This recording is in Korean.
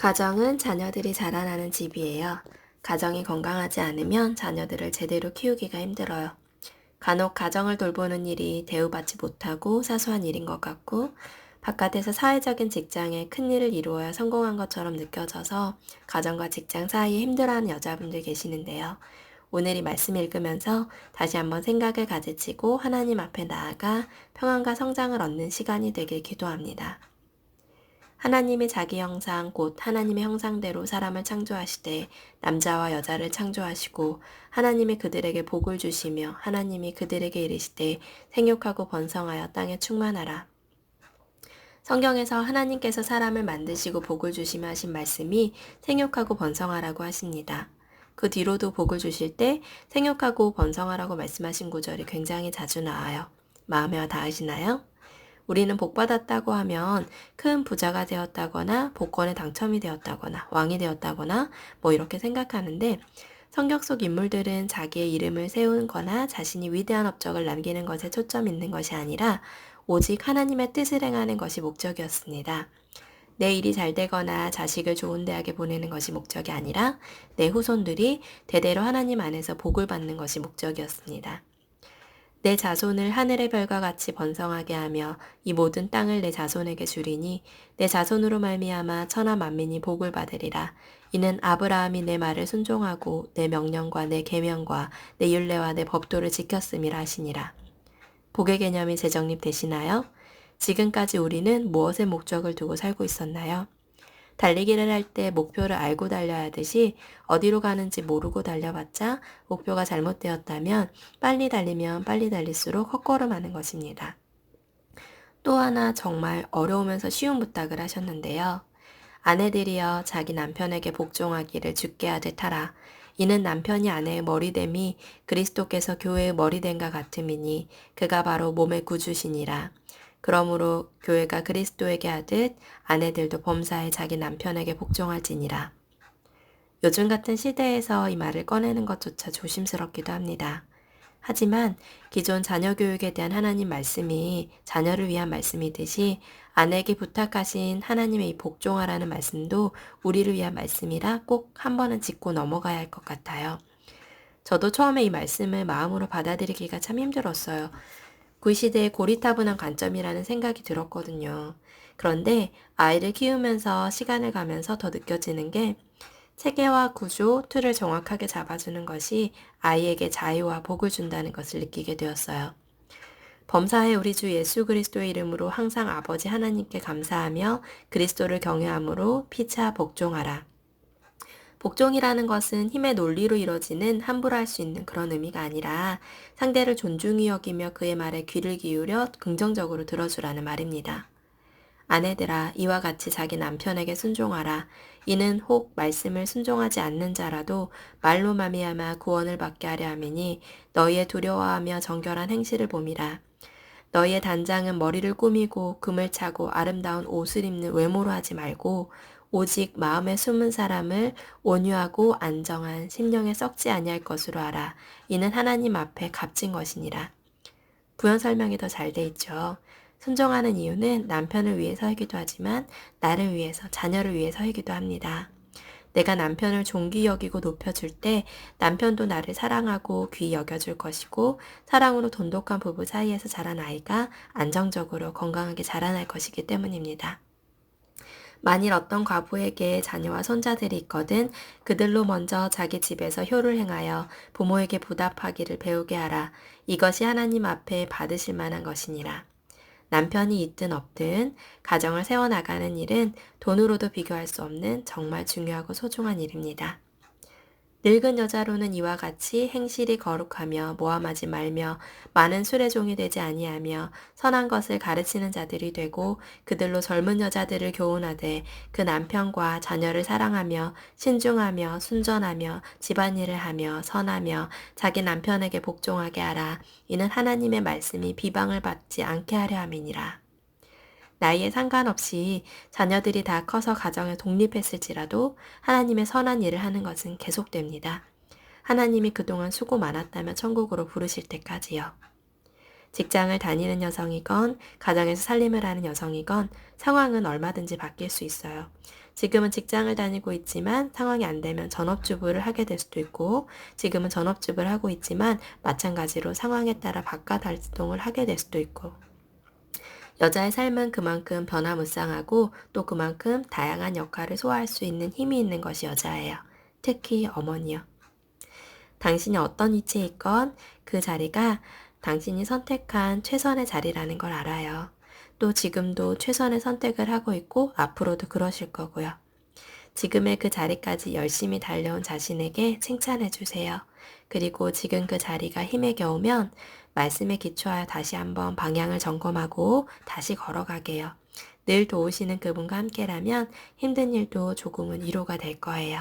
가정은 자녀들이 자라나는 집이에요. 가정이 건강하지 않으면 자녀들을 제대로 키우기가 힘들어요. 간혹 가정을 돌보는 일이 대우받지 못하고 사소한 일인 것 같고, 바깥에서 사회적인 직장에 큰 일을 이루어야 성공한 것처럼 느껴져서 가정과 직장 사이에 힘들어하는 여자분들 계시는데요. 오늘 이 말씀 읽으면서 다시 한번 생각을 가지치고 하나님 앞에 나아가 평안과 성장을 얻는 시간이 되길 기도합니다. 하나님의 자기 형상 곧 하나님의 형상대로 사람을 창조하시되 남자와 여자를 창조하시고 하나님이 그들에게 복을 주시며 하나님이 그들에게 이르시되 생육하고 번성하여 땅에 충만하라. 성경에서 하나님께서 사람을 만드시고 복을 주시며 하신 말씀이 생육하고 번성하라고 하십니다. 그 뒤로도 복을 주실 때 생육하고 번성하라고 말씀하신 구절이 굉장히 자주 나와요. 마음에 와 닿으시나요? 우리는 복받았다고 하면 큰 부자가 되었다거나 복권에 당첨이 되었다거나 왕이 되었다거나 뭐 이렇게 생각하는데, 성경 속 인물들은 자기의 이름을 세우는 거나 자신이 위대한 업적을 남기는 것에 초점이 있는 것이 아니라 오직 하나님의 뜻을 행하는 것이 목적이었습니다. 내 일이 잘 되거나 자식을 좋은 대학에 보내는 것이 목적이 아니라 내 후손들이 대대로 하나님 안에서 복을 받는 것이 목적이었습니다. 내 자손을 하늘의 별과 같이 번성하게 하며 이 모든 땅을 내 자손에게 주리니 내 자손으로 말미암아 천하 만민이 복을 받으리라. 이는 아브라함이 내 말을 순종하고 내 명령과 내 계명과 내 율례와 내 법도를 지켰음이라 하시니라. 복의 개념이 재정립되시나요? 지금까지 우리는 무엇의 목적을 두고 살고 있었나요? 달리기를 할 때 목표를 알고 달려야 하듯이 어디로 가는지 모르고 달려봤자 목표가 잘못되었다면 빨리 달리면 빨리 달릴수록 헛걸음하는 것입니다. 또 하나 정말 어려우면서 쉬운 부탁을 하셨는데요. 아내들이여 자기 남편에게 복종하기를 주께 하듯 하라. 이는 남편이 아내의 머리됨이 그리스도께서 교회의 머리됨과 같음이니 그가 바로 몸의 구주시니라. 그러므로 교회가 그리스도에게 하듯 아내들도 범사에 자기 남편에게 복종할지니라. 요즘 같은 시대에서 이 말을 꺼내는 것조차 조심스럽기도 합니다. 하지만 기존 자녀 교육에 대한 하나님 말씀이 자녀를 위한 말씀이듯이 아내에게 부탁하신 하나님의 이 복종하라는 말씀도 우리를 위한 말씀이라 꼭 한 번은 짚고 넘어가야 할 것 같아요. 저도 처음에 이 말씀을 마음으로 받아들이기가 참 힘들었어요. 그 시대의 고리타분한 관점이라는 생각이 들었거든요. 그런데 아이를 키우면서 시간을 가면서 더 느껴지는 게 체계와 구조, 틀을 정확하게 잡아주는 것이 아이에게 자유와 복을 준다는 것을 느끼게 되었어요. 범사의 우리 주 예수 그리스도의 이름으로 항상 아버지 하나님께 감사하며 그리스도를 경외함으로 피차 복종하라. 복종이라는 것은 힘의 논리로 이뤄지는 함부로 할 수 있는 그런 의미가 아니라 상대를 존중히 여기며 그의 말에 귀를 기울여 긍정적으로 들어주라는 말입니다. 아내들아 이와 같이 자기 남편에게 순종하라. 이는 혹 말씀을 순종하지 않는 자라도 말로 말미암아 구원을 받게 하려 함이니 너희의 두려워하며 정결한 행실을 봄이라. 너희의 단장은 머리를 꾸미고 금을 차고 아름다운 옷을 입는 외모로 하지 말고 오직 마음에 숨은 사람을 온유하고 안정한 심령에 썩지 아니할 것으로 하라. 이는 하나님 앞에 값진 것이니라. 부연 설명이 더 잘 돼 있죠. 순종하는 이유는 남편을 위해서이기도 하지만 나를 위해서, 자녀를 위해서이기도 합니다. 내가 남편을 존귀 여기고 높여줄 때 남편도 나를 사랑하고 귀히 여겨줄 것이고 사랑으로 돈독한 부부 사이에서 자란 아이가 안정적으로 건강하게 자라날 것이기 때문입니다. 만일 어떤 과부에게 자녀와 손자들이 있거든 그들로 먼저 자기 집에서 효를 행하여 부모에게 보답하기를 배우게 하라. 이것이 하나님 앞에 받으실 만한 것이니라. 남편이 있든 없든 가정을 세워나가는 일은 돈으로도 비교할 수 없는 정말 중요하고 소중한 일입니다. 늙은 여자로는 이와 같이 행실이 거룩하며 모함하지 말며 많은 술의 종이 되지 아니하며 선한 것을 가르치는 자들이 되고 그들로 젊은 여자들을 교훈하되 그 남편과 자녀를 사랑하며 신중하며 순전하며 집안일을 하며 선하며 자기 남편에게 복종하게 하라. 이는 하나님의 말씀이 비방을 받지 않게 하려 함이니라. 나이에 상관없이 자녀들이 다 커서 가정에 독립했을지라도 하나님의 선한 일을 하는 것은 계속됩니다. 하나님이 그동안 수고 많았다며 천국으로 부르실 때까지요. 직장을 다니는 여성이건 가정에서 살림을 하는 여성이건 상황은 얼마든지 바뀔 수 있어요. 지금은 직장을 다니고 있지만 상황이 안 되면 전업주부를 하게 될 수도 있고, 지금은 전업주부를 하고 있지만 마찬가지로 상황에 따라 바깥 활동을 하게 될 수도 있고, 여자의 삶은 그만큼 변화무쌍하고 또 그만큼 다양한 역할을 소화할 수 있는 힘이 있는 것이 여자예요. 특히 어머니요. 당신이 어떤 위치에 있건 그 자리가 당신이 선택한 최선의 자리라는 걸 알아요. 또 지금도 최선의 선택을 하고 있고 앞으로도 그러실 거고요. 지금의 그 자리까지 열심히 달려온 자신에게 칭찬해 주세요. 그리고 지금 그 자리가 힘에 겨우면 말씀에 기초하여 다시 한번 방향을 점검하고 다시 걸어가게요. 늘 도우시는 그분과 함께라면 힘든 일도 조금은 위로가 될 거예요.